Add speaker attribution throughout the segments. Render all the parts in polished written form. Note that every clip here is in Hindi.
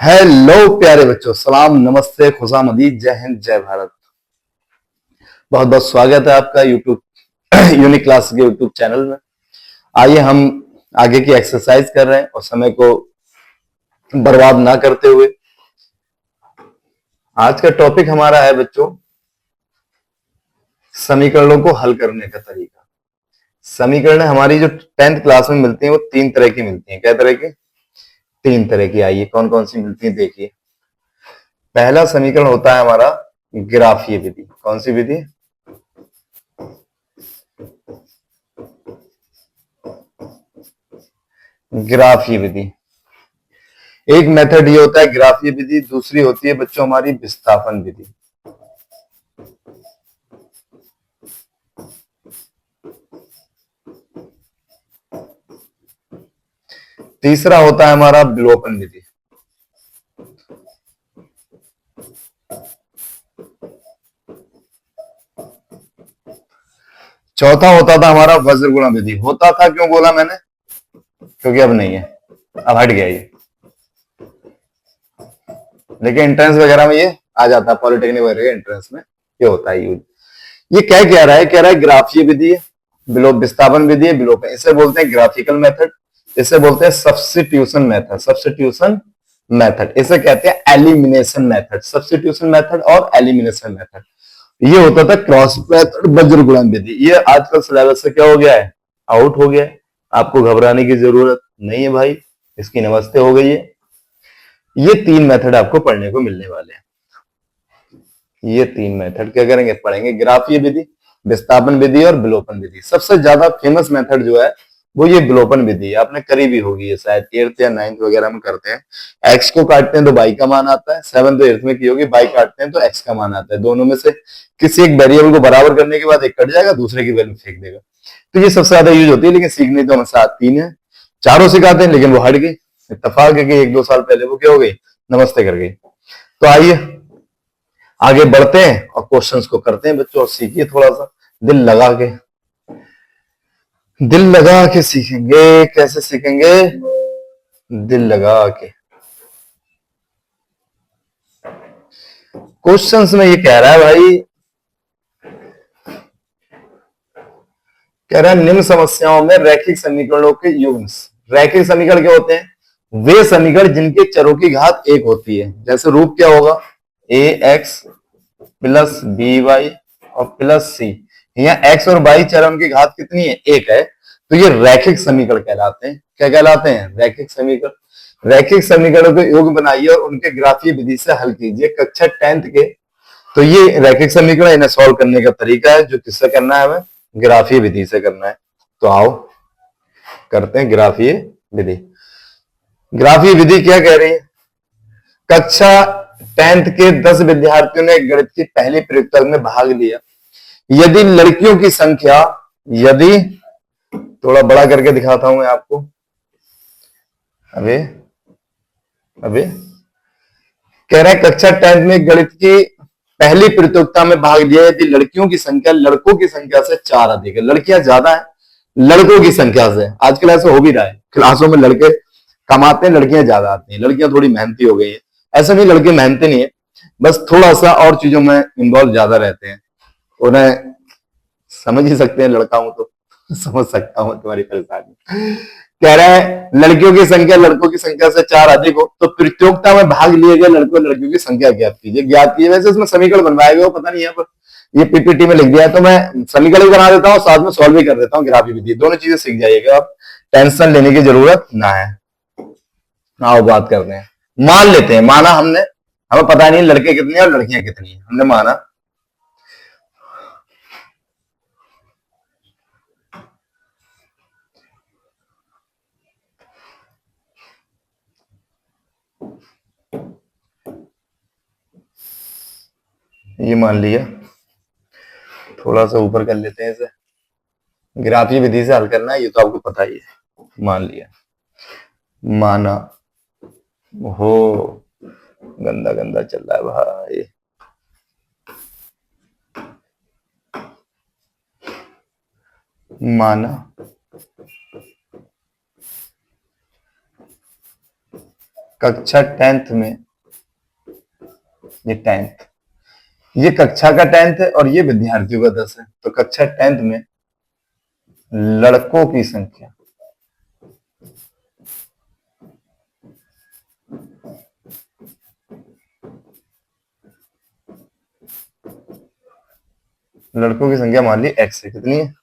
Speaker 1: हेलो प्यारे बच्चों, सलाम, नमस्ते, खुशामदीद, जय हिंद, जय भारत। बहुत बहुत स्वागत है आपका यूट्यूब यूनिक क्लास के यूट्यूब चैनल में। आइए हम आगे की एक्सरसाइज कर रहे हैं और समय को बर्बाद ना करते हुए आज का टॉपिक हमारा है बच्चों, समीकरणों को हल करने का तरीका। समीकरण हमारी जो 10th क्लास में मिलती है वो तीन तरह की मिलती है। क्या तरह की? तीन तरह की। आइए कौन कौन सी मिलती है देखिए। पहला समीकरण होता है हमारा ग्राफीय विधि। कौन सी विधि? ग्राफीय विधि। एक मेथड ये होता है ग्राफीय विधि, दूसरी होती है बच्चों हमारी विस्थापन विधि। तीसरा होता है हमारा विलोपन विधि। चौथा होता था हमारा वज्र गुणा विधि। होता था क्यों बोला मैंने? क्योंकि अब नहीं है, अब हट गया ये, लेकिन एंट्रेंस वगैरह में ये आ जाता है, पॉलिटेक्निक वगैरह एंट्रेंस में ये होता है यूज। ये क्या कह रहा है? कह रहा है ग्राफीय विधि है, विस्थापन विधि है, विलोपन। इसे बोलते हैं ग्राफिकल मेथड, इसे बोलते हैं सब्स्टिट्यूशन मेथड। सब्स्टिट्यूशन मेथड इसे कहते हैं एलिमिनेशन मेथड। सब्स्टिट्यूशन मेथड और एलिमिनेशन मेथड। ये होता था क्रॉस मेथड, वज्र गुणन विधि। ये आजकल सिलेबस से क्या हो गया है? आउट हो गया है। आपको घबराने की जरूरत नहीं है भाई, इसकी नमस्ते हो गई है। ये तीन मेथड आपको पढ़ने को मिलने वाले हैं। ये तीन मेथड क्या करेंगे? पढ़ेंगे। ग्राफीय विधि, विस्थापन विधि और विलोपन विधि। सबसे ज्यादा फेमस मेथड जो है वो ये विलोपन विधि है। आपने करी भी होगी ये, शायद 8th या 9th वगैरह में करते हैं। एक्स को काटते हैं तो बाई का मान आता है। 7th तो 8th में की होगी, बाई काटते हैं तो एक्स का मान आता है। दोनों में से किसी एक वेरिएबल को बराबर करने के बाद एक कट जाएगा, दूसरे की वैल्यू फेंक देगा। तो ये सबसे ज्यादा यूज होती है, लेकिन सीखने तो हमें तीन है। चारों सिखाते हैं लेकिन वो हट गई, इत्तेफाक है कि 1-2 साल पहले वो क्या हो गई? नमस्ते कर गई। तो आइए आगे बढ़ते हैं और क्वेश्चंस को करते हैं बच्चों, और सीखिए थोड़ा सा दिल लगा के। दिल लगा के सीखेंगे। कैसे सीखेंगे? दिल लगा के। क्वेश्चंस में ये कह रहा है भाई, कह रहा है निम्न समस्याओं में रैखिक समीकरणों के युग्म। रैखिक समीकरण क्या होते हैं? वे समीकरण जिनके चरों की घात एक होती है। जैसे रूप क्या होगा? ए एक्स प्लस बी वाई और प्लस सी। यहाँ एक्स और वाई चरों की घात कितनी है? एक है। तो ये रैखिक समीकरण कहलाते हैं। क्या कहलाते हैं? रैखिक समीकरण। रैखिक समीकरणों के योग बनाइए और उनके ग्राफीय विधि से हल कीजिए। कक्षा 10th के। तो ये रैखिक समीकरण, इन्हें सॉल्व करने का तरीका है जो किससे करना है? हमें ग्राफीय विधि से करना है। तो आओ करते हैं ग्राफीय विधि। ग्राफीय विधि क्या कह रही है? कक्षा 10th के 10 विद्यार्थियों ने गणित की पहली प्रयोगशाला में भाग लिया। यदि लड़कियों की संख्या, यदि, थोड़ा बड़ा करके दिखाता हूं मैं आपको। अबे अबे कह रहा है कक्षा 10th में गणित की पहली प्रतियोगिता में भाग लिया यदि लड़कियों की संख्या लड़कों की संख्या से 4 अधिक है। लड़कियां ज्यादा है लड़कों की संख्या से। आजकल ऐसा हो भी रहा है, क्लासों में लड़के कमाते हैं, लड़कियां ज्यादा आती हैं। लड़कियां थोड़ी मेहनती हो गई है। ऐसा नहीं लड़के मेहनती नहीं है, बस थोड़ा सा और चीजों में इन्वॉल्व ज्यादा रहते हैं। उन्हें समझ ही सकते हैं, लड़का हूं तो समझ सकता हूं तुम्हारी परेशानी। कह रहा है लड़कियों की संख्या लड़कों की संख्या से 4 अधिक हो तो प्रतियोगिता में भाग लिए गए लड़कों लड़कियों की संख्या ज्ञात कीजिए। ज्ञात कीजिए, वैसे इसमें समीकरण बनवाए गए हो पता नहीं, यहाँ पर ये पीपीटी में लिख दिया है तो मैं समीकरण भी बना देता हूँ, साथ में सॉल्व भी कर देता हूँ। ग्राफी विधि दोनों चीजें सीख जाइएगा, आप टेंशन लेने की जरूरत ना है। आओ बात करते हैं। मान लेते हैं, माना हमने, हमें पता नहीं लड़के कितने और लड़कियां कितनी है, हमने माना ये, मान लिया। थोड़ा सा ऊपर कर लेते हैं इसे। ग्राफी विधि से हल करना है, ये तो आपको पता ही है। मान लिया, माना हो, गंदा गंदा चल रहा है भाई। माना कक्षा 10th में, ये 10th, ये कक्षा का 10th है और ये विद्यार्थियों का 10 है। तो कक्षा 10th में लड़कों की संख्या, लड़कों की संख्या मान ली x है। कितनी है?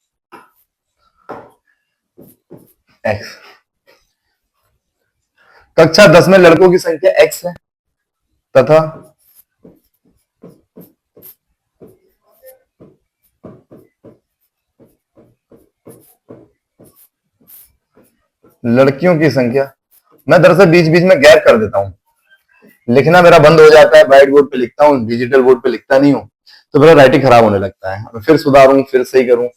Speaker 1: x। कक्षा 10 में लड़कों की संख्या x है तथा लड़कियों की संख्या, मैं दरअसल बीच बीच में गैप कर देता हूं, लिखना मेरा बंद हो जाता है, व्हाइट बोर्ड पे लिखता हूँ, डिजिटल बोर्ड पे लिखता नहीं हूँ, तो मेरा राइटिंग खराब होने लगता है। मैं फिर सुधारूं, फिर सही करूं।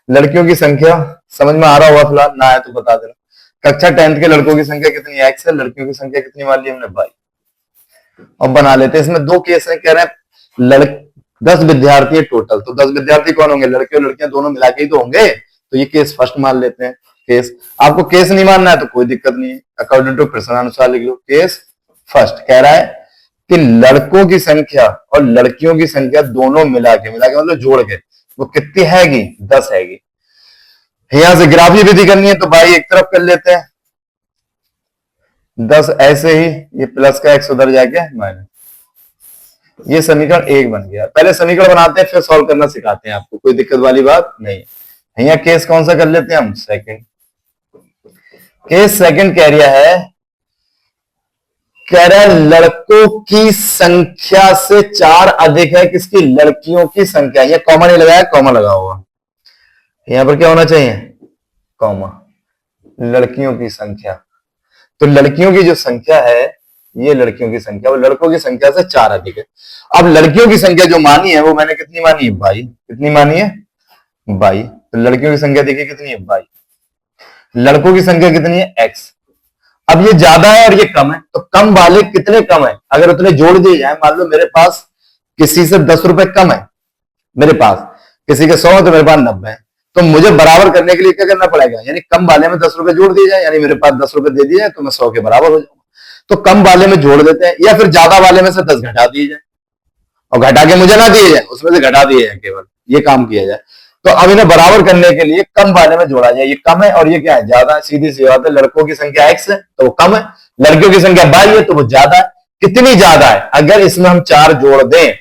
Speaker 1: लड़कियों की संख्या समझ में आ रहा होगा फिलहाल, ना है तो बता देना। कक्षा 10th के लड़कों की संख्या कितनी है? x है। लड़कियों की संख्या कितनी मान ली हमने? 22। अब बना लेते हैं। इसमें दो केस है, कह रहे हैं 10 विद्यार्थी है टोटल, तो 10 विद्यार्थी कौन होंगे? लड़के और लड़कियां दोनों मिला के ही तो होंगे। तो ये केस फर्स्ट मान लेते हैं। केस, आपको केस नहीं मानना है तो कोई दिक्कत नहीं है, अकॉर्डिंग टू प्रश्नानुसार लिख लो। केस फर्स्ट कह रहा है कि लड़कों की संख्या और लड़कियों की संख्या दोनों मिला के मतलब जोड़ के वो कितनी हैगी? 10 हैगी। यहां से ग्राफी विधि करनी है तो भाई एक तरफ कर लेते हैं, 10 ऐसे ही, ये प्लस का x उधर जाके माइनस, ये समीकरण 1 बन गया। पहले समीकरण बनाते हैं फिर सॉल्व करना सिखाते हैं आपको, कोई दिक्कत वाली बात नहीं है। यहाँ केस कौन सा कर लेते हैं हम? सेकंड। केस सेकंड कह रहा है, लड़कों की संख्या से 4 अधिक है किसकी? लड़कियों की संख्या। यह कॉमा नहीं लगाया, कॉमा लगा हुआ, यहां पर क्या होना चाहिए? कॉमा। लड़कियों की संख्या, तो लड़कियों की जो संख्या है, ये लड़कियों की संख्या वो लड़कों की संख्या से 4 अधिक है। अब लड़कियों की संख्या जो मानी है वो मैंने कितनी मानी है? 22। कितनी मानी है? 22। तो लड़कियों की संख्या देखिए कितनी है? 22। लड़कों की संख्या कितनी है? x। अब ये ज्यादा है और ये कम है, तो कम वाले कितने कम है? अगर उतने जोड़ दिए जाए, मान लो मेरे पास किसी से 10 रुपए कम है, मेरे पास किसी के 100 है तो मेरे पास 90 है, तो मुझे बराबर करने के लिए क्या करना पड़ेगा? यानी कम वाले में 10 रुपए जोड़ दिए जाए, यानी मेरे पास 10 रुपए दे दिए तो मैं 100 के बराबर हो जाऊंगा। तो कम वाले में जोड़ देते हैं, या फिर ज्यादा वाले में से 10 घटा दिए जाए और घटा के मुझे ना दिए जाए, उसमें से घटा दिए जाए, केवल ये काम किया जाए। तो अब इन्हें बराबर करने के लिए कम वाले में जोड़ा जाए। ये कम है और ये क्या है? ज्यादा है। सीधी सी बात है, लड़कों की संख्या x है तो वो कम है, लड़कियों की संख्या 22 है तो वो ज्यादा है। कितनी ज्यादा है? अगर इसमें हम 4 जोड़ दें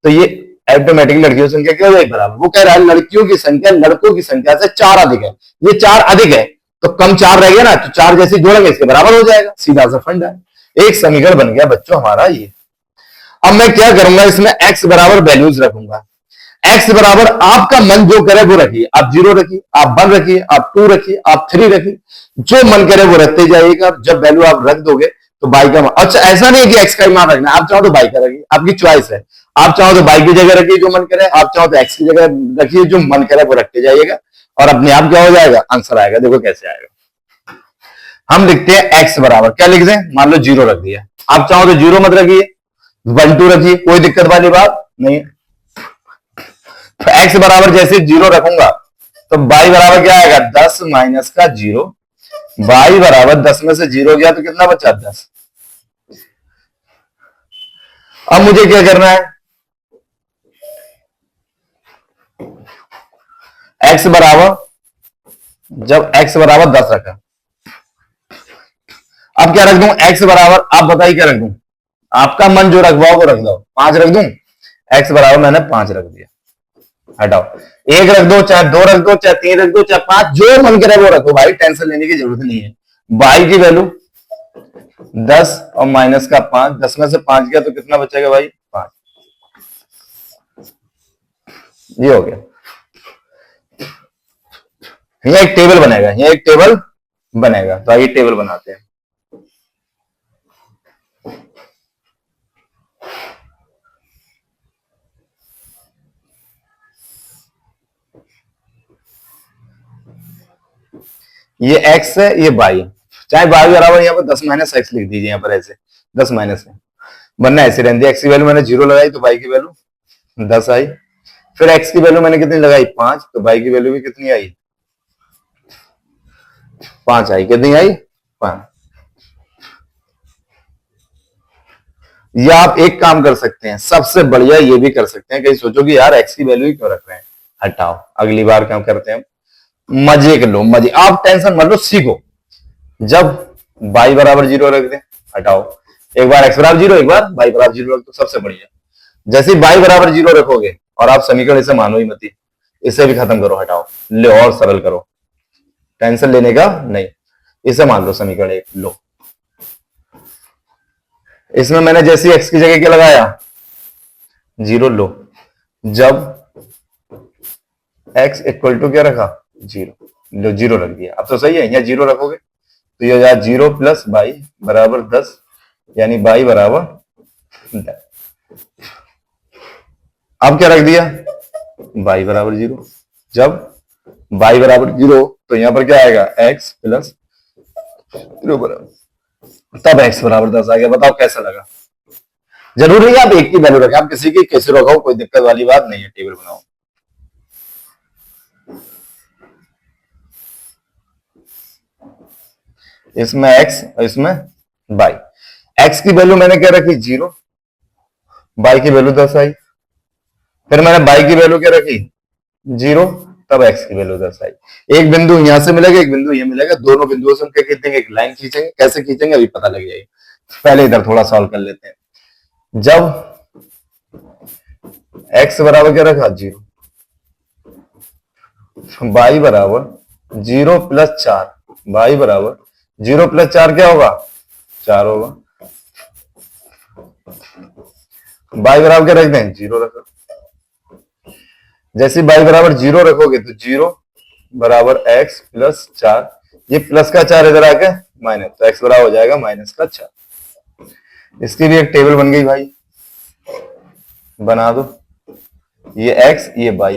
Speaker 1: तो ये ऑटोमेटिकली लड़कियों की संख्या क्या हो जाएगी? बराबर। वो कह रहा है लड़कियों की संख्या लड़कों की संख्या से 4 अधिक है, ये 4 अधिक है, तो कम 4 रह गया ना, तो 4 जैसे जोड़ेंगे इसके बराबर हो जाएगा। सीधा सा फंडा है। एक समीकरण बन गया बच्चों हमारा ये। अब मैं क्या करूंगा? इसमें x बराबर वैल्यूज रखूंगा। x बराबर आपका मन जो करे वो रखिए, आप 0 रखिए, आप 1 रखिए, आप 2 रखिए, आप 3 रखिए, जो मन करे वो रखते जाइएगा। जब वैल्यू आप रख दोगे तो बाई का मान, अच्छा ऐसा नहीं है कि x का ही मान रखना, आप चाहो तो बाई का रखिए, आपकी चॉइस है। आप चाहो तो बाई की जगह रखिए जो मन करे, आप चाहो तो x की जगह रखिए, जो मन करे वो रखते जाइएगा और अपने आप क्या हो जाएगा? आंसर आएगा। देखो कैसे आएगा। हम लिखते हैं x बराबर, क्या लिख दें? मान लो 0 रख दिया, आप चाहो तो 0 मत रखिए, 1 2 रखिए, कोई दिक्कत वाली बात नहीं। तो x बराबर जैसे 0 रखूंगा तो y बराबर क्या आएगा? 10 माइनस का 0। y बराबर 10 में से 0 गया तो कितना बचा? 10। अब मुझे क्या करना है? x बराबर, जब x बराबर 10 रखा, अब क्या रख दूं? x बराबर, आप बताइए क्या रख दूं? आपका मन जो रखवाओ वो रख दो। 5 रख दूं? x बराबर मैंने 5 रख दिया, हटाओ। 1 रख दो, चाहे 2 रख दो, चाहे 3 रख दो, चाहे 5, जो मन करे वो रखो भाई, टेंशन लेने की जरूरत नहीं है। y की वैल्यू 10 और माइनस का 5, 10 में से 5 गया तो कितना बचेगा भाई? 5। ये हो गया। यहाँ एक टेबल बनेगा, यहाँ एक टेबल बनेगा, तो आइए टेबल बनाते हैं। ये x है, ये y है, चाहे y बराबर यहाँ पर 10 माइनस एक्स लिख दीजिए, यहाँ पर ऐसे 10 माइनस है, वरना ऐसे रहने दिया। x की वैल्यू मैंने 0 लगाई तो y की वैल्यू 10 आई, फिर x की वैल्यू मैंने कितनी लगाई? 5, तो y की वैल्यू भी कितनी आई? 5 आई। कितनी आई? 5। या आप एक काम कर सकते हैं, सबसे बढ़िया ये भी कर सकते हैं, कहीं सोचो कि यार एक्स की वैल्यू ही क्यों रख रहे हैं, हटाओ, अगली बार क्या करते हैं, मजे के लो, मजे, आप टेंशन मत लो, सीखो। जब y बराबर 0 रख दें, हटाओ, एक बार x बराबर 0, एक बार y बराबर 0 रख दो, सबसे बढ़िया। जैसे y बराबर 0 रखोगे और आप समीकरण इसे मानो ही मत, इसे भी खत्म करो, हटाओ, ले और सरल करो, टेंशन लेने का नहीं, इसे मान लो समीकरण एक, लो। इसमें मैंने जैसे x की जगह क्या लगाया, 0, लो। जब x इक्वल टू क्या रखा, 0, लो 0 रख दिया, अब तो सही है, यहाँ 0 रखोगे तो ये जाए 0 प्लस y बराबर 10, यानी y बराबर 10। अब क्या रख दिया, y बराबर 0। जब y बराबर 0 तो यहां पर क्या आएगा, x प्लस 0 बराबर, तब x बराबर 10 आ गया। बताओ कैसा लगा। जरूरी नहीं आप एक की वैल्यू रखें, आप किसी की कैसे रखो, कोई दिक्कत वाली बात नहीं है, टेबल बनाओ। इसमें x और इसमें y, x की वैल्यू मैंने क्या रखी, 0, y की वैल्यू 10 आई, फिर मैंने y की वैल्यू क्या रखी, 0, तब x की वैल्यू 10 आई। एक बिंदु यहां से मिलेगा, एक बिंदु यहां मिलेगा, दोनों बिंदुओं से हम क्या खींचेंगे, एक लाइन खींचेंगे, कैसे खींचेंगे अभी पता लग जाएगा, पहले इधर थोड़ा सॉल्व कर लेते हैं। जब x बराबर क्या रखा, 0, y बराबर 0 प्लस 4, y बराबर 0 प्लस 4 क्या होगा, 4 होगा। y बराबर क्या रख दें, 0 रखो। जैसे y बराबर 0 रखोगे तो 0 बराबर x प्लस 4, ये प्लस का 4 इधर आके माइनस, तो x बराबर हो जाएगा माइनस का 4। इसकी भी एक टेबल बन गई भाई, बना दो, ये x ये y,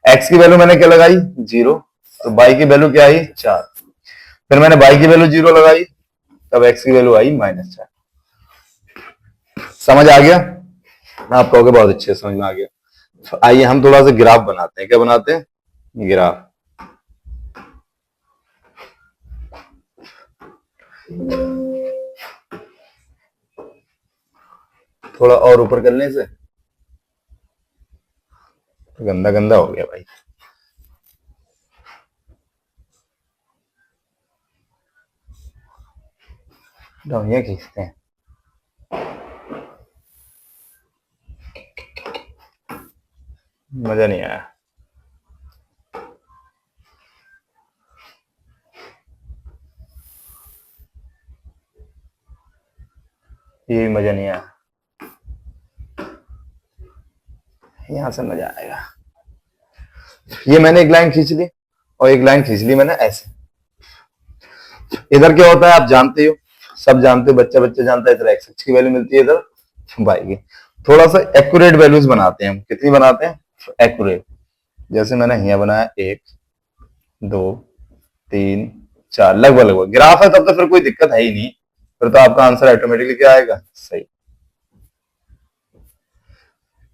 Speaker 1: x की वैल्यू मैंने क्या लगाई, 0, तो y की वैल्यू क्या आई, 4, फिर मैंने y की वैल्यू 0 लगाई, तब x की वैल्यू आई -4। समझ आ गया, आप कहोगे बहुत अच्छे समझ में आ गया। तो आइए हम थोड़ा सा ग्राफ बनाते हैं, क्या बनाते हैं, ग्राफ। थोड़ा और ऊपर करने से गंदा गंदा हो गया भाई। ये खींचते हैं, मजा नहीं आया। ये भी मजा नहीं आया, यहां से मजा आएगा। ये मैंने एक लाइन खींच ली और एक लाइन खींच ली मैंने ऐसे। इधर क्या होता है आप जानते हो, सब जानते हो, बच्चा बच्चा जानता है, इधर एक्स की वैल्यू मिलती है, इधर वाई की। थोड़ा सा एक्यूरेट वैल्यूज बनाते हैं हम, कितनी बनाते हैं, एक्यूरेट। जैसे मैंने यहाँ बनाया 1 2 3 4, लगभग लगभग ग्राफ है, तब तो फिर कोई दिक्कत है ही नहीं, फिर तो आपका आंसर ऑटोमेटिकली क्या आएगा, सही।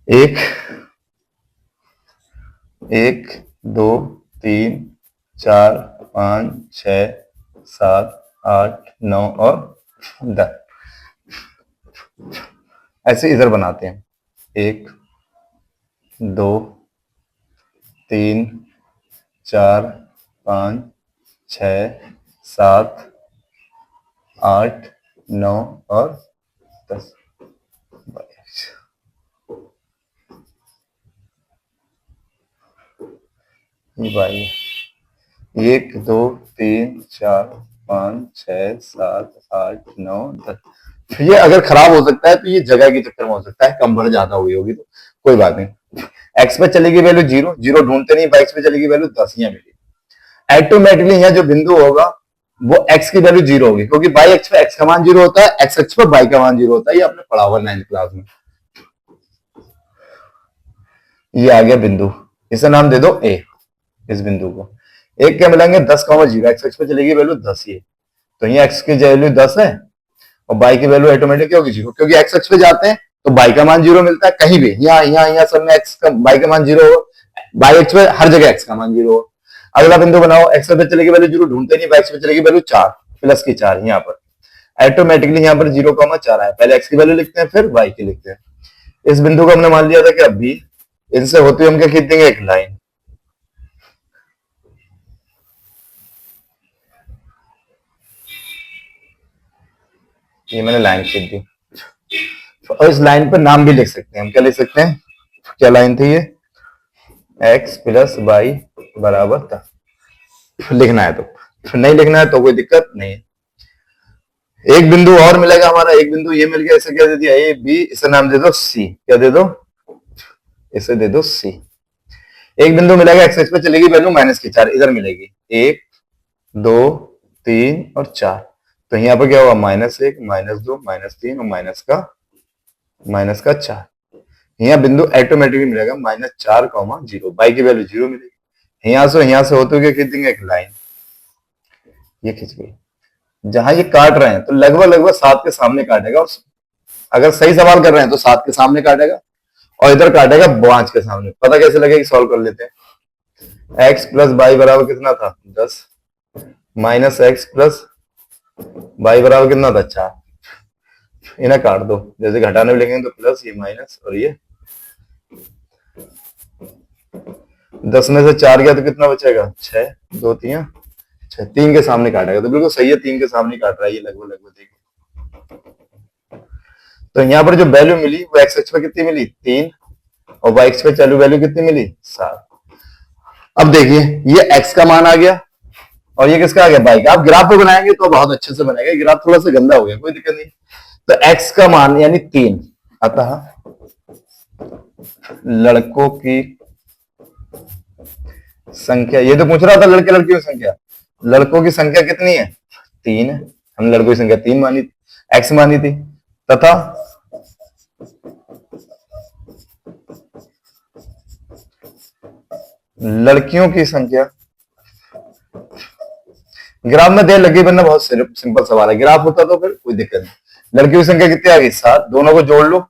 Speaker 1: 1 1 2 3 4 5 6 7 8 9 और 10, ऐसे इधर बनाते हैं, 1 2 3 4 5 6 7 8 9 और 10। ये भाई 1 2 3 4 5 6 7 8 9 10। ये अगर खराब हो सकता है तो ये जगह के चक्कर में हो सकता है, कम भर ज्यादा हुई होगी तो कोई बात नहीं। एक्स पे चलेगी वैल्यू 0, 0 ढूंढते नहीं, एक्स पे चलेगी वैल्यू 10, यहाँ मिली। ऑटोमेटिकली यहाँ जो बिंदु होगा वो x की वैल्यू 0 होगी, क्योंकि बाई एक्स पे x का मान 0 होता है, x एक्स पे y का मान 0 होता है, ये आपने पढ़ा हुआ 9th क्लास में। ये आ गया बिंदु, इसे नाम दे दो a। इस बिंदु को एक क्या मिलेंगे, 10,0, एक्स एक्स पे चलेगी वैल्यू 10, ये तो यहाँ x की वैल्यू 10 है और y की वैल्यू ऑटोमेटिक क्या होगी, 0, क्योंकि x एक्स पे जाते हैं तो y का मान 0 मिलता है, कहीं भी यहाँ यहाँ यहाँ सब में x का y का मान 0 हो, बाई एक्स पे हर जगह x का मान 0 हो। अगला बिंदु बनाओ, x पे चलेगी वैल्यू 0 ढूंढते नहीं, y पे चलेगी वैल्यू 4 प्लस की 4 यहाँ पर, ऑटोमेटिकली यहाँ पर 0,4 आया। पहले x की वैल्यू लिखते हैं फिर y की लिखते हैं। इस बिंदु को हमने मान लिया था कि अब भी इनसे होते हुए हम क्या खींच देंगे, एक लाइन। ये मैंने लाइन खींच दी और इस लाइन पर नाम भी लिख सकते हैं हम। क्या लिख सकते हैं, क्या लाइन थी ये, x प्लस वाई बराबर था। लिखना है तो, नहीं लिखना है तो कोई दिक्कत नहीं है। एक बिंदु और मिलेगा हमारा, एक बिंदु ये मिल गया, इसे क्या दे दिया, ए बी, इसे नाम दे दो सी। क्या दे दो, इसे दे दो सी। एक बिंदु मिलेगा, एक्स एक्स पे चलेगी वैल्यू -4, इधर मिलेगी 1 2 3 और 4। तो यहाँ पर क्या होगा, -1 -2 -3 और माइनस का 4। यहाँ बिंदु ऑटोमेटिकली मिलेगा -4,0, बाई की वैल्यू 0 मिलेगी। यहाँ से होते हुए खींच देंगे एक लाइन, ये खींच गई। जहां ये काट रहे हैं तो लगभग 7 के सामने काटेगा, और अगर सही सवाल कर रहे हैं तो 7 के सामने काटेगा, और इधर काटेगा 5 के सामने। पता कैसे लगेगा, सॉल्व कर लेते हैं। x प्लस वाई बराबर कितना था, 10, माइनस एक्स प्लस वाई बराबर कितना था, 4। इन्हें काट दो, जैसे घटाने में लिखेंगे तो प्लस, ये माइनस, और ये 10 में से 4 गया तो कितना बचेगा, 6, 2 3 6, 3 के सामने काटेगा। तो बिल्कुल सही है, 3 के सामने काट रहा है ये लगभग देखिए। तो यहाँ पर जो वैल्यू मिली वो एक्स एक्स पे कितनी मिली, 3, और वाई एक्स पे चालू वैल्यू कितनी मिली, 7। अब देखिए ये x का मान आ गया और ये किसका आ गया, y का। आप ग्राफ पे बनाएंगे तो बहुत अच्छे से बनेगा, ग्राफ थोड़ा सा गंदा हो गया, कोई दिक्कत नहीं। तो x का मान यानी 3, अतः लड़कों की संख्या, ये तो पूछ रहा था लड़के लड़कियों की संख्या, लड़कों की संख्या कितनी है, 3 है। हम लड़कों की संख्या 3 मानी, x मानी थी, तथा लड़कियों की संख्या, ग्राफ में देर लगी बनना बहुत सिंपल सवाल है, ग्राफ होता तो फिर कोई दिक्कत नहीं। लड़कियों की संख्या कितनी आ गई, 7, दोनों को जोड़ लो,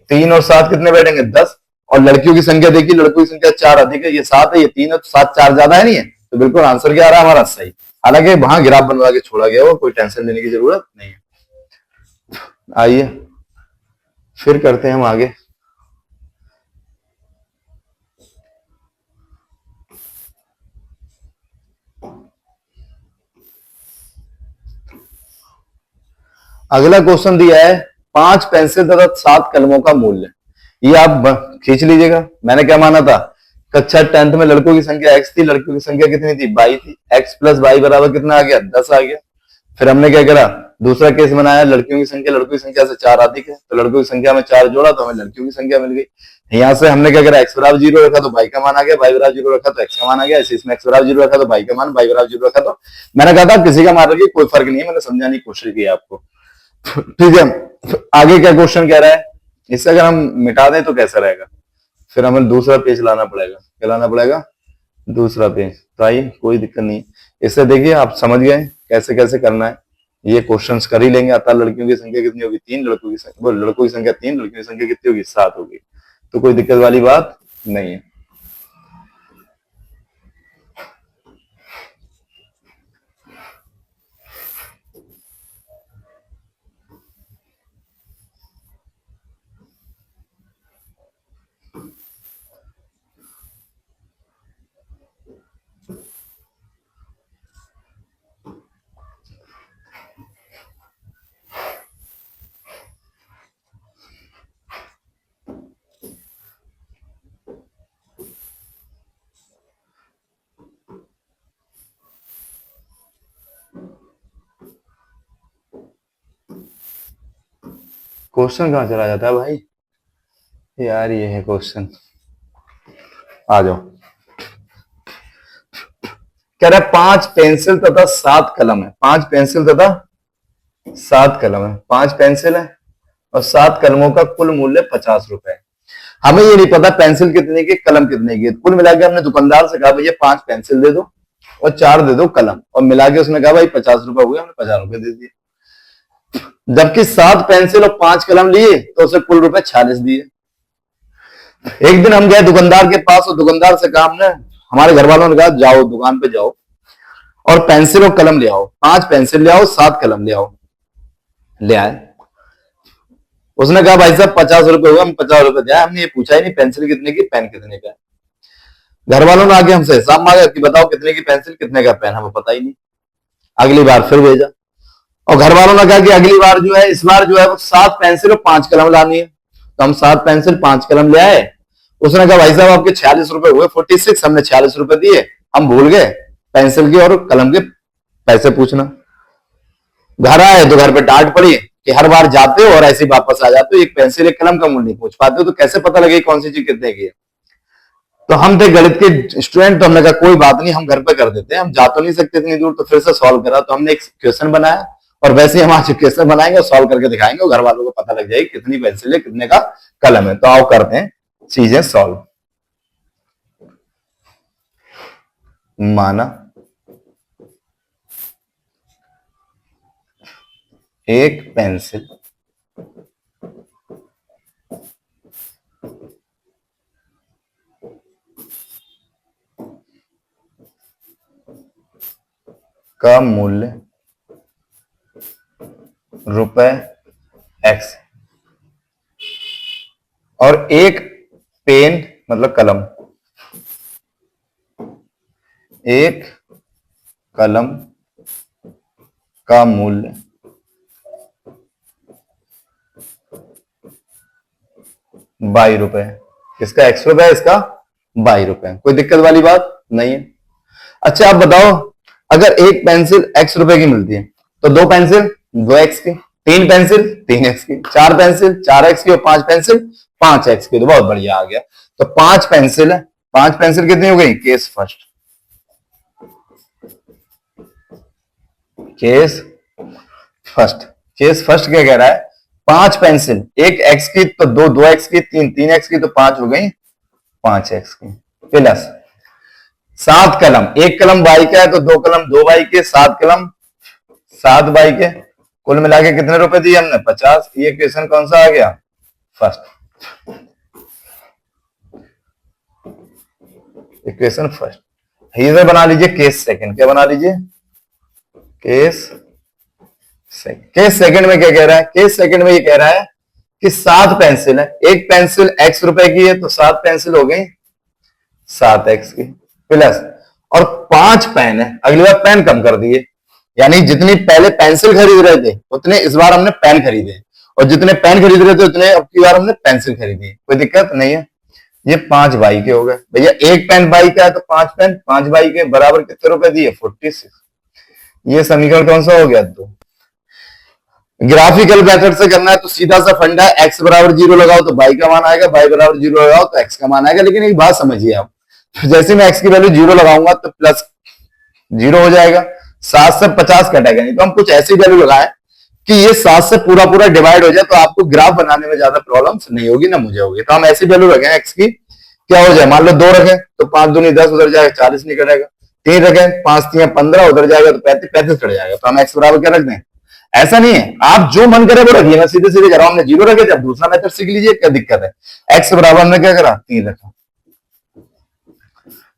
Speaker 1: 3 और 7 कितने बैठेंगे, 10। और लड़कियों की संख्या देखिए, लड़कों की संख्या 4 अधिक है, ये 7 है, ये 3 है, तो 7 4 ज्यादा है नहीं है, तो बिल्कुल आंसर क्या आ रहा है हमारा, सही। हालांकि वहां ग्राफ बनवा के छोड़ा गया हो, कोई टेंशन लेने की जरूरत नहीं है। आइए फिर करते हैं हम आगे। अगला क्वेश्चन दिया है 5 पेंसिल तथा 7 कलमों का मूल्य। ये आप खींच लीजिएगा। मैंने क्या माना था, कक्षा 10th में लड़कों की संख्या x थी, लड़कियों की संख्या कितनी थी, y थी। x प्लस वाई बराबर कितना आ गया, 10 आ गया। फिर हमने क्या करा, दूसरा केस बनाया, लड़कियों की संख्या से 4 अधिक है, तो लड़कों की संख्या में 4 जोड़ा तो हमें लड़कियों की संख्या मिल गई। यहाँ से हमने क्या करा, x बराबर 0 रखा तो y का मान आ गया, y बराबर 0 रखा तो x का मान आ गया। इसमें x बराबर 0 रखा तो y का मान, y बराबर 0 रखा तो, मैंने कहा था किसी का मान रखिए, कोई फर्क नहीं है, मैंने समझाने की कोशिश की आपको। ठीक है, आगे क्या क्वेश्चन कह रहा है, इससे अगर हम मिटा दें तो कैसा रहेगा, फिर हमें दूसरा पेज लाना पड़ेगा। क्या लाना पड़ेगा, दूसरा पेज। तो आइए, कोई दिक्कत नहीं, इससे देखिए आप समझ गए कैसे कैसे करना है। ये क्वेश्चंस कर ही लेंगे। अतः लड़कियों की संख्या कितनी होगी, 3, लड़कों की संख्या, लड़कों की संख्या 3, लड़कियों की संख्या कितनी होगी, 7 होगी। तो कोई दिक्कत वाली बात नहीं है। क्वेश्चन कहां चला जाता है भाई यार, ये है क्वेश्चन, आ जाओ। कह रहा है 5 पेंसिल तथा 7 कलम है, 5 पेंसिल तथा 7 कलम है, 5 पेंसिल है और 7 कलमों का कुल मूल्य 50 रुपए है। हमें ये नहीं पता पेंसिल कितने की, कलम कितने की। कुल मिला के हमने दुकानदार से कहा भैया 5 पेंसिल दे दो और 4 दे दो कलम, और मिला के उसने कहा भाई 50 रुपए हुए, हमने 50 रुपए दे दिए। जबकि 7 पेंसिल और 5 कलम लिए तो उसे कुल रुपए 46 दिए। एक दिन हम गए दुकानदार के पास और दुकानदार से कहा हमने, हमारे घर वालों ने कहा जाओ दुकान पे जाओ और पेंसिल और कलम ले आओ, 5 पेंसिल ले आओ, 7 कलम ले आओ। ले आए। उसने कहा भाई साहब 50 रुपए हुआ, हम 50 रुपए दिया, हमने ये पूछा ही नहीं पेंसिल कितने की पेन कितने का। घर वालों ने आके हमसे हिसाब मांगा कि बताओ कितने की पेंसिल कितने का पेन, हमें पता ही नहीं। अगली बार फिर भेजा और घर वालों ने कहा कि अगली बार जो है, इस बार जो है वो 7 पेंसिल और 5 कलम लानी है। तो हम 7 पेंसिल 5 कलम ले आए। उसने कहा भाई साहब आपके 46 रुपए हुए, 46, हमने 46 रुपए दिए, हम भूल गए पेंसिल के और कलम के पैसे पूछना। घर आए तो घर पे डांट पड़ी कि हर बार जाते हो और ऐसे ही वापस आ जाते हो, एक पेंसिल एक कलम का मूल्य नहीं पूछ पाते हो, तो कैसे पता लगे कौन सी चीज कितने की है। तो हम थे गणित के स्टूडेंट, तो हमने कहा कोई बात नहीं, हम घर पे कर देते हैं, हम जा तो नहीं सकते इतनी दूर। तो फिर से सॉल्व करा, तो हमने एक क्वेश्चन बनाया और वैसे ही हम आज क्वेश्चन बनाएंगे और सॉल्व करके दिखाएंगे और घर वालों को पता लग जाएगी कितनी पेंसिल है कितने का कलम है। तो आओ करते हैं चीजें सॉल्व। माना एक पेंसिल का मूल्य रुपए एक्स और एक पेन मतलब कलम, एक कलम का मूल्य 22 रुपए। इसका एक्स रुपए है, इसका 22 रुपए। कोई दिक्कत वाली बात नहीं है। अच्छा आप बताओ, अगर एक पेंसिल एक्स रुपए की मिलती है तो 2 पेंसिल 2 एक्स की, 3 पेंसिल 3 एक्स की, 4 पेंसिल 4 एक्स की और 5 पेंसिल 5 एक्स की। तो बहुत बढ़िया आ गया। तो 5 पेंसिल है, 5 पेंसिल कितनी हो गई? Case first, case first. Case first क्या कह रहा है? 5 पेंसिल, एक एक्स की तो 2 2 एक्स की, 3 3 एक्स की, तो 5 हो गई 5 एक्स की, प्लस 7 कलम, एक कलम बाई का है तो 2 कलम 2 बाई के, 7 कलम 7 बाई के, कुल मिला के कितने रुपए दिए हमने? 50। ये क्वेश्चन कौन सा आ गया? फर्स्ट। Equation first. इधर बना लीजिए केस सेकंड। क्या बना लीजिए? Case second. केस सेकंड में क्या कह रहा है? केस सेकंड में ये कह रहा है कि 7 पेंसिल है, एक पेंसिल एक्स रुपए की है तो 7 पेंसिल हो गई 7 एक्स की, प्लस और 5 पेन है। अगली बार पेन कम कर दिए, यानी जितनी पहले पेंसिल खरीद रहे थे उतने इस बार हमने पेन खरीदे, और जितने पेन खरीद रहे थे उतने अब की बार हमने पेंसिल खरीदी। कोई दिक्कत नहीं है। ये 5 बाई के हो गए भैया। एक पेन बाई का है तो 5 पेन 5 बाई के बराबर कितने रुपए दिए? 46। ये समीकरण कौन सा हो गया? 2। ग्राफिकल मेथड से करना है तो सीधा सा फंडा है, एक्स बराबर 0 लगाओ तो बाई का मान आएगा, बाई बराबर 0 लगाओ तो एक्स का मान आएगा। लेकिन एक बात समझिए आप, जैसे मैं एक्स की वैल्यू 0 लगाऊंगा तो प्लस 0 हो जाएगा, 7 से 50 कटेगा नहीं। तो हम कुछ ऐसी वैल्यू लगाएं कि ये 7 से पूरा पूरा डिवाइड हो जाए, तो आपको ग्राफ बनाने में ज्यादा प्रॉब्लम नहीं होगी, ना मुझे होगी। तो हम ऐसी वैल्यू रखें एक्स की, क्या हो जाए? मान लो 2 रखें तो 5 दूनी 10, उधर जाएगा 40 नहीं कटेगा। 3 रखें 5 3 15, उधर जाएगा तो 35 35 कट जाएगा। तो हम एक्स बराबर क्या रख दें? ऐसा नहीं है, आप जो मन करे वो रखिए। मैं सीधे सीधे कर रहा हूं, हमने 0 रखे थे, अब दूसरा मेथड सीख लीजिए, क्या दिक्कत है? एक्स बराबर हमने क्या करा? 3 रखा।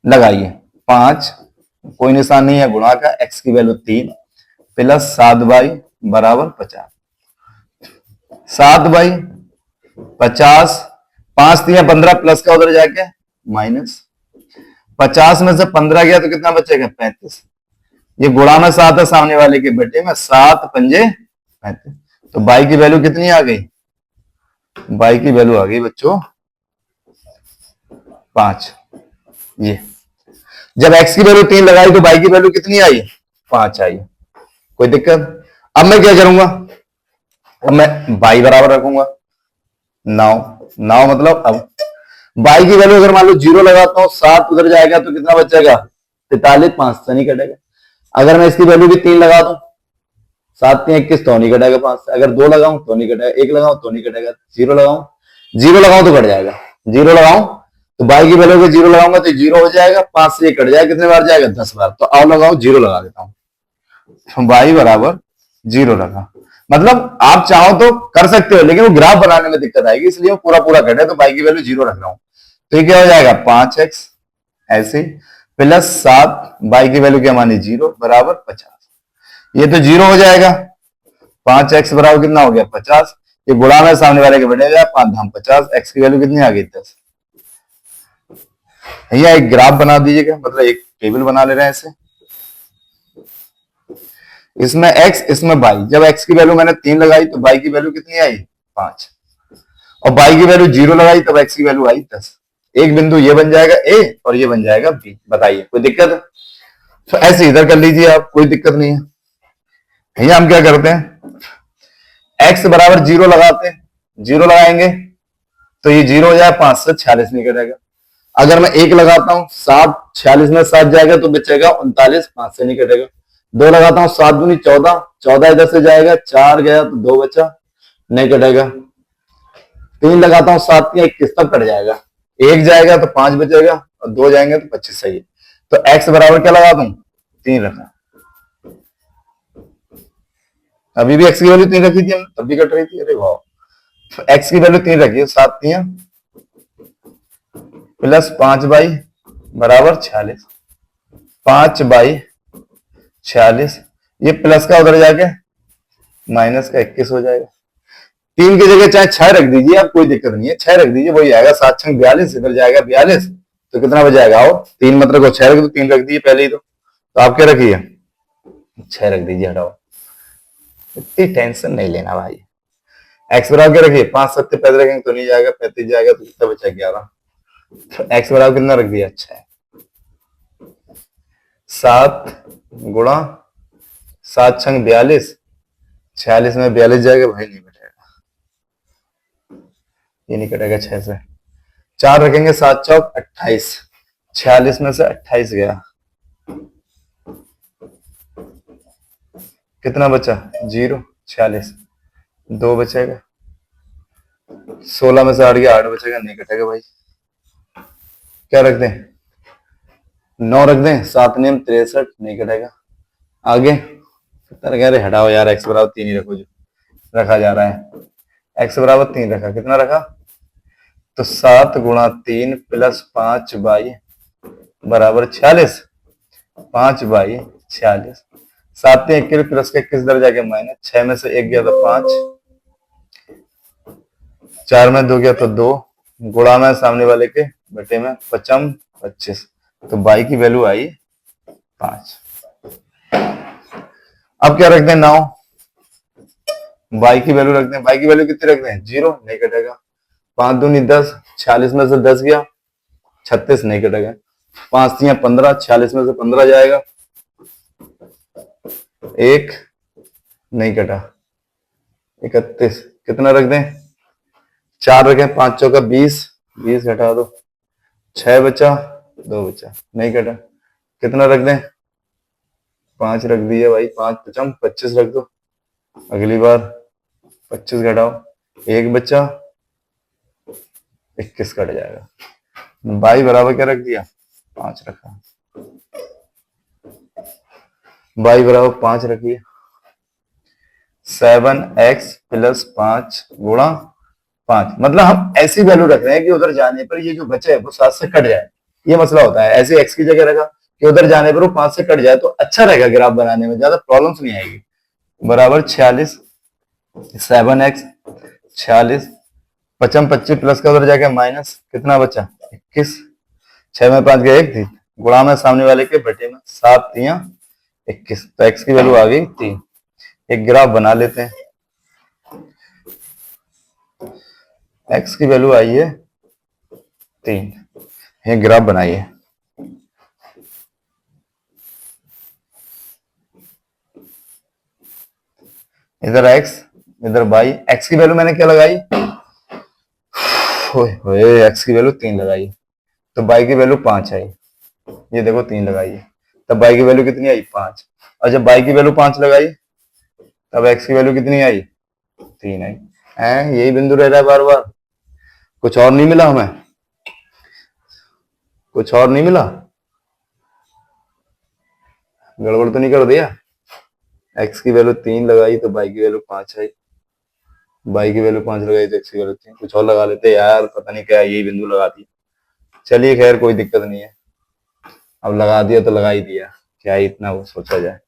Speaker 1: लगाइए 5, कोई निशान नहीं है गुणा का, एक्स की वैल्यू 3 प्लस 7 बाई बराबर 50। 7/50, 5 3 15 प्लस का उधर जाके माइनस, 50 में से 15 गया तो कितना बचेगा? 35। ये गुणा में 7 है सामने वाले के बेटे में, 7 पंजे 35। तो बाई की वैल्यू कितनी आ गई? बाई की वैल्यू आ गई बच्चों 5। ये जब एक्स की वैल्यू 3 लगाई तो बाई की वैल्यू कितनी आई? 5 आई। कोई दिक्कत? अब मैं क्या करूंगा? अब मैं बाई बराबर रखूंगा 9। 9 मतलब अब बाई की वैल्यू अगर मान लो 0 लगाता हूं, 7 उधर जाएगा तो कितना बचेगा? 43, 5 से नहीं कटेगा। अगर मैं इसकी वैल्यू भी 3 लगा दूं, 7 3 21 तो नहीं कटेगा 5 से। अगर 2 लगाऊं तो नहीं कटेगा, 1 लगाऊं तो नहीं कटेगा, 0 लगाऊं, 0 लगाऊं तो कट जाएगा। 0 लगाऊं तो बाई की वैल्यू को 0 लगाऊंगा तो 0 हो जाएगा, 5 से 1 कट जाएगा, कितने बार जाएगा? 10 बार। तो आओ लगाओ 0 लगा देता हूं, बाई बराबर 0 लगा। मतलब आप चाहो तो कर सकते हो, लेकिन वो ग्राफ बनाने में दिक्कत आएगी, इसलिए वो पूरा पूरा कटे, तो बाई की वैल्यू 0 रख रहा हूं। तो ये क्या हो जाएगा? 5x ऐसे प्लस 7, बाई की वैल्यू क्या मानी? 0 बराबर 50। ये तो 0 हो जाएगा, 5x बराबर कितना हो गया 50। ये गुणा में सामने वाले के बढ़ेगा 5 धाम 50, x की वैल्यू कितनी आ गई 10। भैया एक ग्राफ बना दीजिएगा, मतलब एक टेबल बना ले रहे हैं ऐसे, इसमें x इसमें y। जब x की वैल्यू मैंने 3 लगाई तो y की वैल्यू कितनी आई 5, और y की वैल्यू 0 लगाई तब x की वैल्यू आई 10। एक बिंदु ये बन जाएगा a और ये बन जाएगा b। बताइए कोई दिक्कत है? तो ऐसे इधर कर लीजिए आप, कोई दिक्कत नहीं है। भैया हम क्या करते हैं, x बराबर 0 लगाते हैं, 0 लगाएंगे तो ये 0 हो जाए, 5 से 46 नहीं कटेगा। अगर मैं 1 लगाता हूं 7, 46 में 7 जाएगा तो बचेगा 39, 5 से नहीं कटेगा। 2 लगाता हूं 7 दूनी 14, 14 इधर से जाएगा, 4 गया तो 2 बचा, नहीं कटेगा। 3 लगाता हूं 7 या 21, तब कट जाएगा। 1 जाएगा तो 5 बचेगा और 2 जाएंगे तो 25 सही है। तो x बराबर क्या लगा दूं 3 रखा। अभी भी x की वैल्यू 3 रखी थी हमने, तब भी कट रही थी। अरे वाह, तो x की वैल्यू 3 रखी है, 7 3 प्लस 5 बाई बराबर 46, 5 बाई 46, ये प्लस का उधर जाके माइनस का 21 हो जाएगा। 3 की जगह चाहे 6 रख दीजिए आप, कोई दिक्कत नहीं है, 6 रख दीजिए, वही आएगा 7 6 42, इधर जाएगा 42, तो कितना बच जाएगा? आओ 3 मतलब को 6 रख दो, 3 रख दीजिए पहले ही तो आप क्या रखिए 6 रख दीजिए, हटाओ, इतनी टेंशन नहीं लेना भाई। एक्स बराबर क्या रखिए 5 7 पैसे रखेंगे तो नहीं जाएगा, 35 जाएगा तो कितना बचा 11। तो एक्स बराबर कितना रख दिया? अच्छा है 7 गुणा 7 छंग 42, 46 में 42 जाएगा भाई, नहीं बचेगा, ये नहीं कटेगा 6 से। 4 रखेंगे 7 चौक 28, 46 में से 28 गया, कितना बचा 0, 46, 2 बचेगा, 16 में से 8 गया 8 बचेगा, नहीं कटेगा भाई। क्या रख दें 9 रख दें, 7 नेम 63, नहीं कटेगा। आगे कह रहे हटाओ यार, एक्स बराबर 3 ही रखो, जो रखा जा रहा है एक्स बराबर 3 रखा, कितना रखा तो 7 गुणा 3 प्लस 5 बाई बराबर 46, 5 बाई 46, 7 3 21 प्लस का 21 दर जाके माइनस, 6 में से 1 गया तो 5, 4 में 2 गया तो 2, गुणा में सामने वाले के बटे में 55 25, तो बाई की वैल्यू आई 5। अब क्या रख दें 9, बाई की वैल्यू रख दें, बाई की वैल्यू कितनी रख दें 0, नहीं कटेगा। 5 दूनी 10, 46 में से 10 गया 36, नहीं कटेगा। 5 3 15, 46 में से 15 जाएगा, 1 नहीं कटा, 31, कितना रख दें 4 रखें, 5 चौका 20, 20 घटा दो, 6 बचा 2 बचा, नहीं कटा, कितना रख दें 5 रख दिया भाई, 5 पचम 25 रख दो, अगली बार 25 घटाओ, 1 बचा 21 कट जाएगा। बाई बराबर क्या रख दिया 5 रखा, बाई बराबर 5 रखिए, 7x प्लस 5 गुणा 5, मतलब हम ऐसी वैल्यू रख रहे हैं कि उधर जाने पर ये जो बचे है वो 7 से कट जाए, ये मसला होता है। ऐसे x की जगह रखा कि उधर जाने पर वो 5 से कट जाए तो अच्छा रहेगा, ग्राफ बनाने में ज्यादा प्रॉब्लम्स नहीं आएगी। बराबर 46, 7x 46, 55 25 प्लस का उधर जाके माइनस, कितना बचा 21, 6 में 5 गया 1 थी, गुणा में सामने वाले के बटे में 7 3 21, तो x की वैल्यू आ गई 3। एक ग्राफ बना लेते हैं, x की वैल्यू आई है 3, ये ग्राफ बनाइए। इधर x इधर y, x की वैल्यू मैंने क्या लगाई x की वैल्यू 3 लगाई, तो y की वैल्यू 5 आई, ये देखो 3 लगाई है, तब y की वैल्यू कितनी आई 5, और जब y की वैल्यू 5 लगाई तब x की वैल्यू कितनी आई 3 आई। यही बिंदु रह रहा है बार बार, कुछ और नहीं मिला हमें, कुछ और नहीं मिला, गड़बड़ तो नहीं कर दिया। x की वैल्यू 3 लगाई तो y की वैल्यू 5 आई, y की वैल्यू 5 लगाई तो x की वैल्यू 3, कुछ और लगा लेते यार, पता नहीं क्या यही बिंदु लगा दिया। चलिए खैर कोई दिक्कत नहीं है, अब लगा दिया तो लगा ही दिया, क्या ही इतना वो सोचा जाए।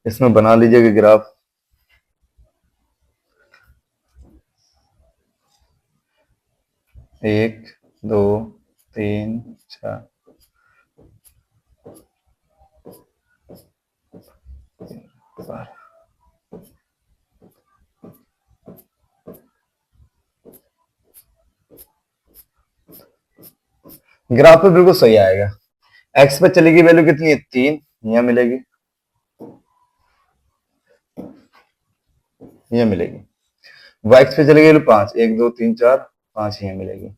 Speaker 1: इसमें बना लीजिएगा ग्राफ। एक, दो, तीन, चार, ग्राफ पे बिल्कुल सही आएगा। एक्स पे चलेगी वैल्यू कितनी है 3, यहां मिलेगी, यहां मिलेगी। वाई एक्स पे चलेगी वैल्यू 5, 1 2 3 4 5 यहां मिलेगी।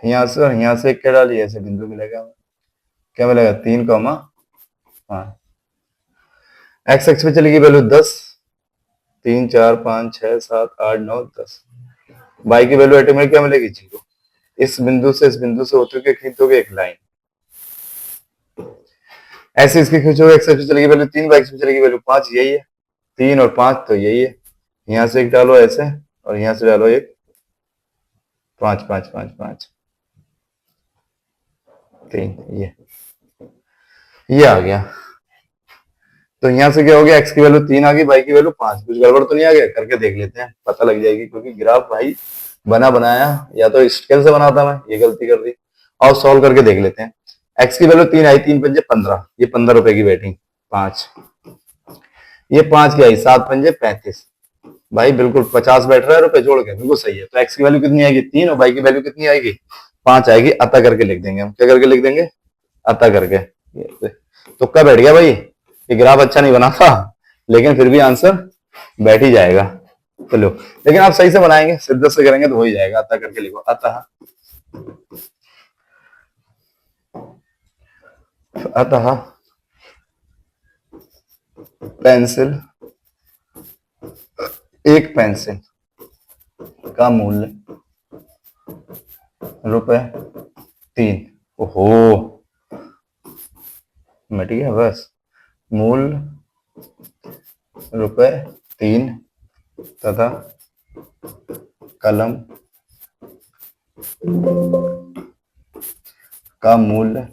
Speaker 1: यहां से और यहां से एक क्या डालिए, ऐसे बिंदु मिलेगा, क्या मिलेगा 3,5। एक्स एक्स पे चलेगी वैल्यू 10, 3 4 5 6 7 8 9 10। वाई की वैल्यू ऑटोमेटिक क्या मिलेगी 0। इस बिंदु से इस बिंदु से होते हुए खींचोगे एक लाइन, ऐसे इसकी खींचोगे, एक्स एक्स पे चलेगी वैल्यू 3, वाई एक्स पे चलेगी वैल्यू 5, यही है 3 और 5 तो यही है। यहां से एक डालो ऐसे और यहां से डालो एक, 5 5 5 5 3, ये आ गया। तो यहां से क्या हो गया, एक्स की वैल्यू 3 आ गई, वाई की वैल्यू 5। कुछ गड़बड़ तो नहीं आ गया, करके देख लेते हैं, पता लग जाएगी, क्योंकि ग्राफ भाई बना बनाया या तो स्केल से बनाता मैं, ये गलती कर दी। और सॉल्व करके देख लेते हैं। एक्स की वैल्यू 3 आई, 3 पंजे 15, ये 15 रुपए की बैटिंग 5, ये 5 की आई, 7 पंजे 35। भाई बिल्कुल 50 बैठ रहा है रुपए जोड़ के, बिल्कुल सही है। तो एक्स की वैल्यू कितनी आएगी 3 और वाई की वैल्यू कितनी आएगी 5 आएगी। अतः करके लिख देंगे हम, क्या करके लिख देंगे, अतः करके। तुक्का बैठ गया भाई, ये ग्राफ अच्छा नहीं बना था, लेकिन फिर भी आंसर बैठ ही जाएगा। चलो, लेकिन आप सही से बनाएंगे, शिद्दत से करेंगे तो हो ही जाएगा। अतः करके लिखो, अतः, अतः पेंसिल, एक पेंसिल का मूल्य ₹3। ओहो, मिट गया बस। मूल ₹3 तथा कलम का मूल्य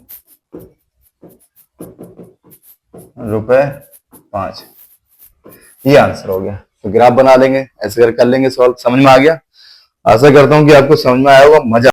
Speaker 1: ₹5। ये आंसर हो गया। तो ग्राफ बना लेंगे, ऐसे कर लेंगे सॉल्व। समझ में आ गया? आशा करता हूं कि आपको समझ में आया होगा, मजा